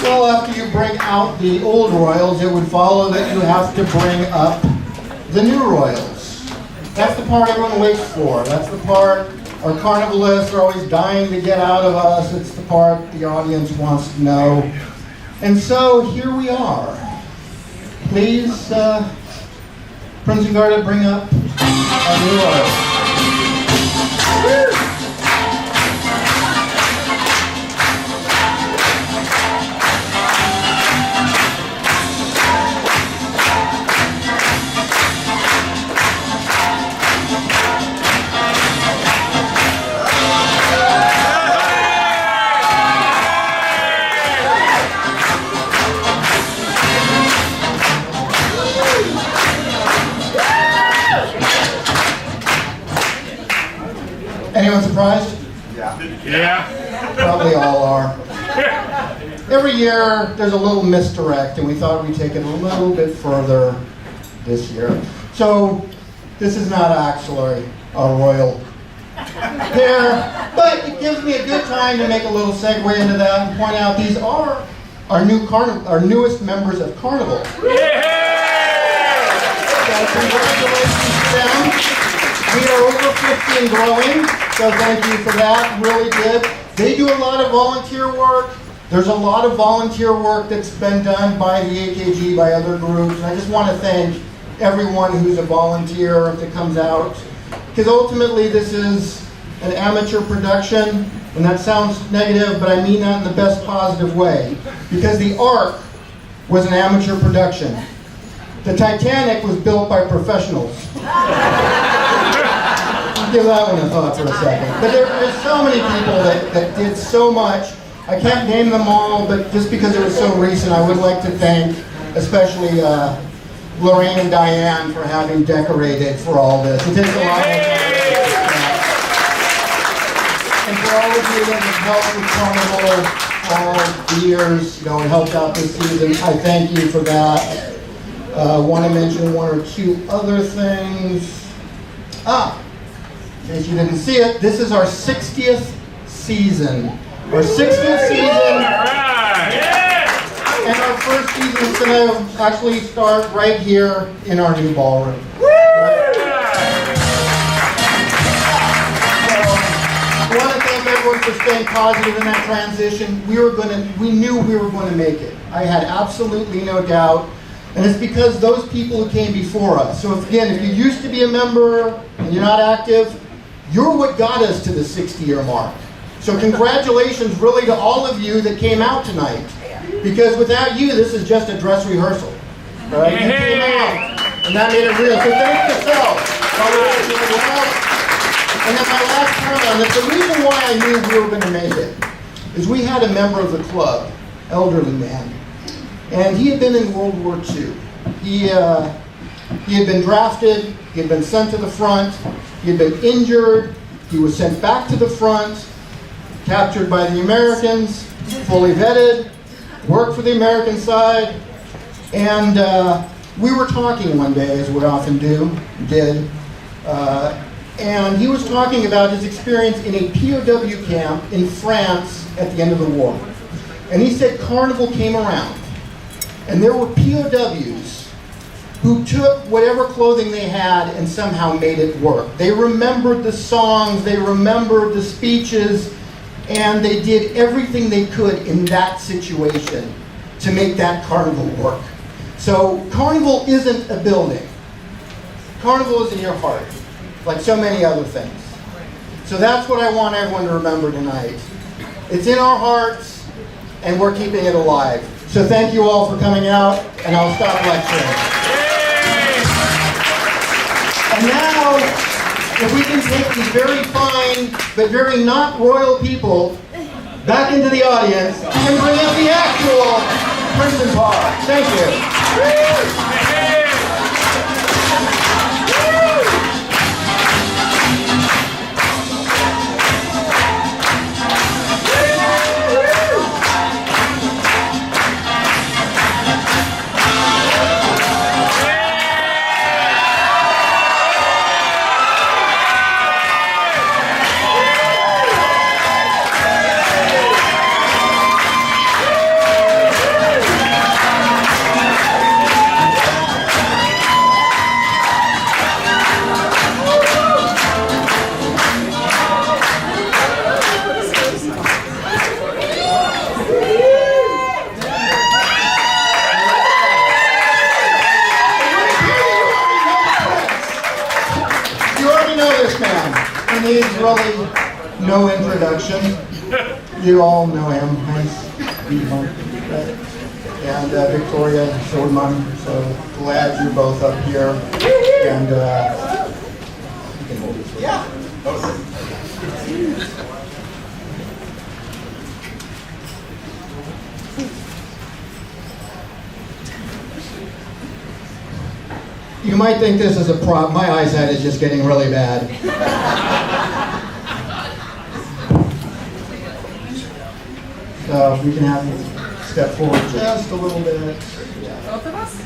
Well, after you bring out the old royals, it would follow that you have to bring up the new royals. That's the part everyone waits for. That's the part our carnivalists are always dying to get out of us. It's the part the audience wants to know. And so here we are. Please, Prince and Garda, bring up our new royals. Anyone surprised? Yeah. Probably all are. Every year there's a little misdirect, and we thought we'd take it a little bit further this year. So this is not actually a royal pair, but it gives me a good time to make a little segue into that and point out these are our newest members of Carnival. So congratulations to them. We are over 50 and growing, so thank you for that, really did. They do a lot of volunteer work. There's a lot of volunteer work that's been done by the AKG, by other groups, and I just want to thank everyone who's a volunteer that comes out, because ultimately this is an amateur production, and that sounds negative, but I mean that in the best positive way, because the Ark was an amateur production. The Titanic was built by professionals. Give that one a thought for a second. But there's so many people that did so much. I can't name them all, but just because it was so recent, I would like to thank especially Lorraine and Diane for having decorated for all this. It takes a lot of time. And for all of you that have helped with Carnival all the years, and helped out this season, I thank you for that. Want to mention one or two other things. In case you didn't see it, this is our 60th season. Our 60th season. And our first season is going to actually start right here in our new ballroom. So, I want to thank everyone for staying positive in that transition. We knew we were going to make it. I had absolutely no doubt. And it's because those people who came before us. So if you used to be a member and you're not active, you're what got us to the 60-year mark. So congratulations really to all of you that came out tonight. Because without you, this is just a dress rehearsal. Right? You came out, and that made it real. So thank yourself. And then my last comment on this, the reason why I knew we were going to make it is we had a member of the club, elderly man, and he had been in World War II. He had been drafted, he had been sent to the front, he had been injured, he was sent back to the front, captured by the Americans, fully vetted, worked for the American side, and we were talking one day, as we often did, and he was talking about his experience in a POW camp in France at the end of the war. And he said Carnival came around, and there were POWs who took whatever clothing they had and somehow made it work. They remembered the songs, they remembered the speeches, and they did everything they could in that situation to make that Carnival work. So Carnival isn't a building. Carnival is in your heart, like so many other things. So that's what I want everyone to remember tonight. It's in our hearts, and we're keeping it alive. So thank you all for coming out, and I'll stop lecturing. And now, if we can take these very fine, but very not royal people back into the audience and bring up the actual Prince and Par. Thank you. need no introduction. You all know him, Heinz, and Viktoria Solman. So glad you're both up here. And you can hold this. Yeah. You might think this is a problem. My eyesight is just getting really bad. So we can have you step forward just a little bit. Yeah. Both of us?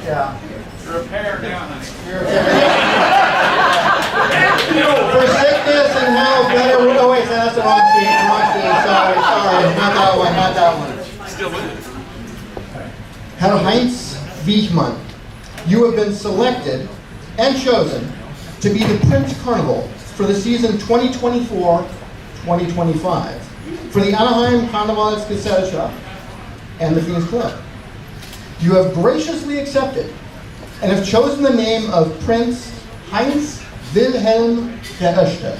Yeah. You're a pair now, honey. For sickness and health, better. Oh wait, that's the wrong sheet. Sorry, not that one. Still with it. Herr Heinz Wiechmann, you have been selected and chosen to be the Prince Carnival for the season 2024-2025 for the Anaheim Karnevalsgesellschaft and the Phoenix Club. You have graciously accepted and have chosen the name of Prince Heinz Wilhelm der Erste.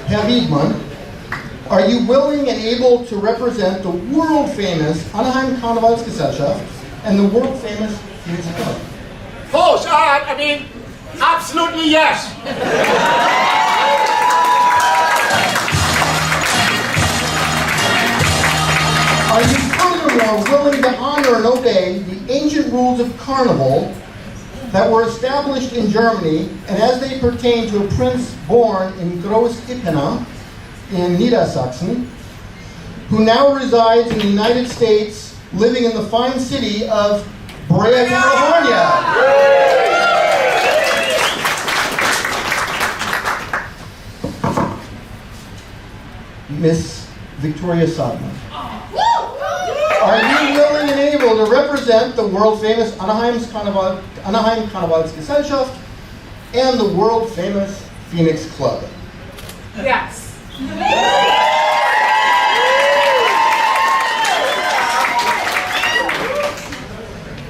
Herr Wiechmann, are you willing and able to represent the world-famous Anaheim Karnevalsgesellschaft and the world-famous Phoenix Club? Both, I mean, absolutely yes. Are you furthermore willing to honor and obey the ancient rules of carnival that were established in Germany and as they pertain to a prince born in Gras in Niedersachsen, who now resides in the United States, living in the fine city of Brea, California? Miss Viktoria Sadman. Are you willing and able to represent the world-famous Anaheim Karnevalsgesellschaft and the world-famous Phoenix Club? Yes.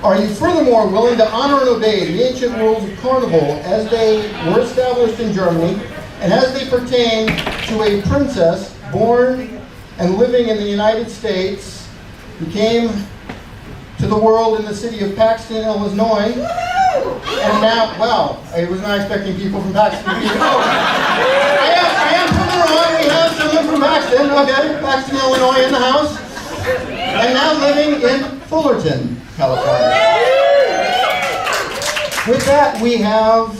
Are you furthermore willing to honor and obey the ancient rules of carnival as they were established in Germany and as they pertain to a princess born and living in the United States who came to the world in the city of Paxton, Illinois, and now, wow, I was not expecting people from Paxton to be, oh, I am proving wrong, we have someone from Paxton, okay, Paxton, Illinois in the house, and now living in Fullerton, California. With that, we have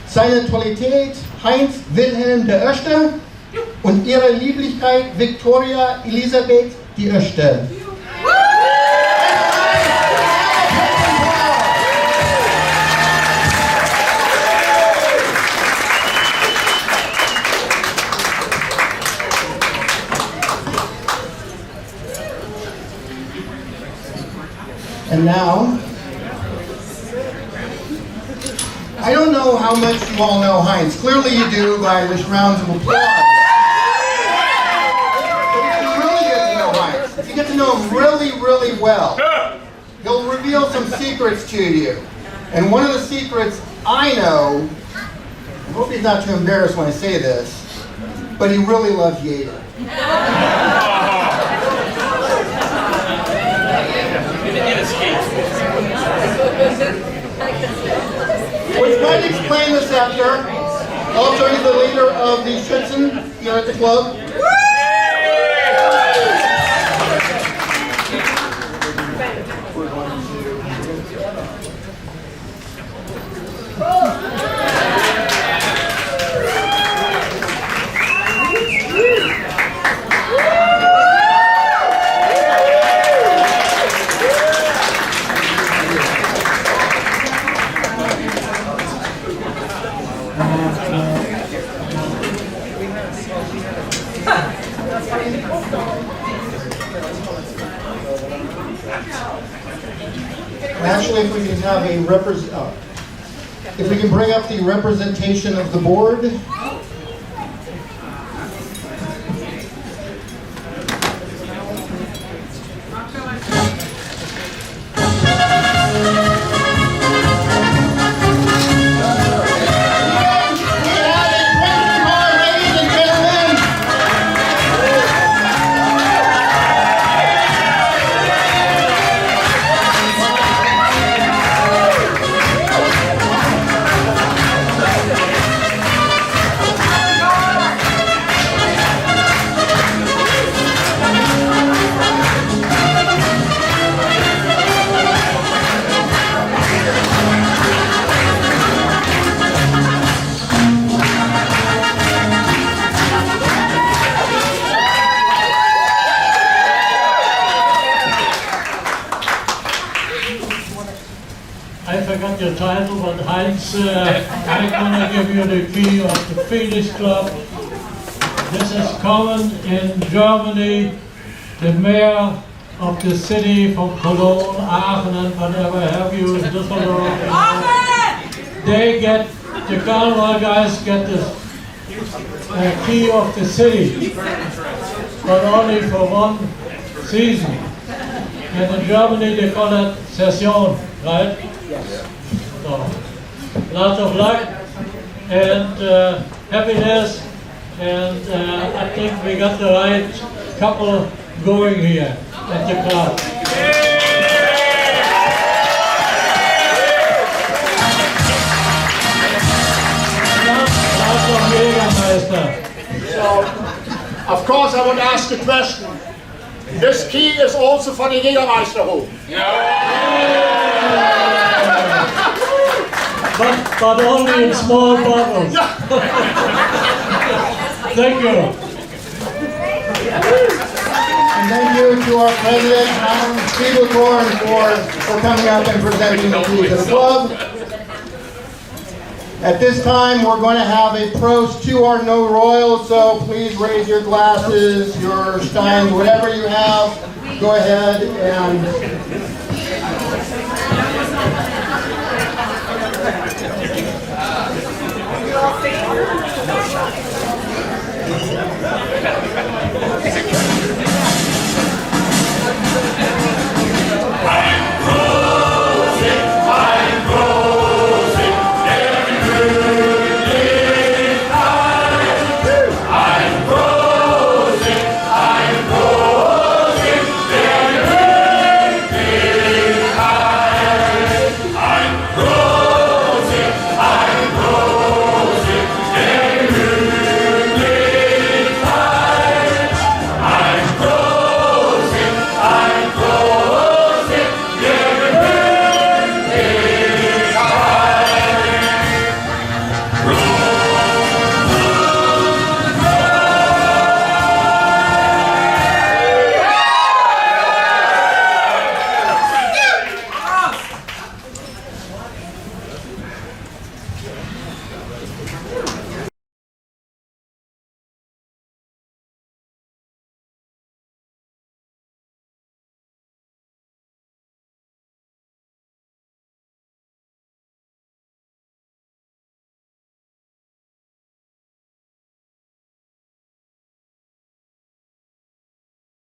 seine Tollität Heinz Wilhelm der Erste und ihre Lieblichkeit Viktoria Elisabeth die Erste. And now, I don't know how much you all know Heinz. Clearly you do by the rounds of applause. If you get to know him really, really well, he'll reveal some secrets to you. And one of the secrets I know, I hope he's not too embarrassed when I say this, but he really loves Yater. Which might explain the scepter. Also, he's the leader of the Schützen here at the club. Actually, if we can have a if we can bring up the representation of the board. I forgot your title, but Heinz, I'm gonna give you the key of the Phoenix Club. This is common in Germany. The mayor of the city from Cologne, Aachen, and whatever have you, Düsseldorf, they get, the Carnival guys get the key of the city, but only for one season. And in Germany they call it Session, right? Yes. So, lots of luck and happiness, and I think we got the right couple going here at the club. Lots of Jägermeister. So, of course, I want to ask a question. This key is also for the Jägermeisterhof. But only in small bottles. Thank you. And thank you to our president, Heinz, for coming up and presenting the key to the club. At this time, we're going to have a Prost to our No Royals, so please raise your glasses, your steins, whatever you have. Go ahead and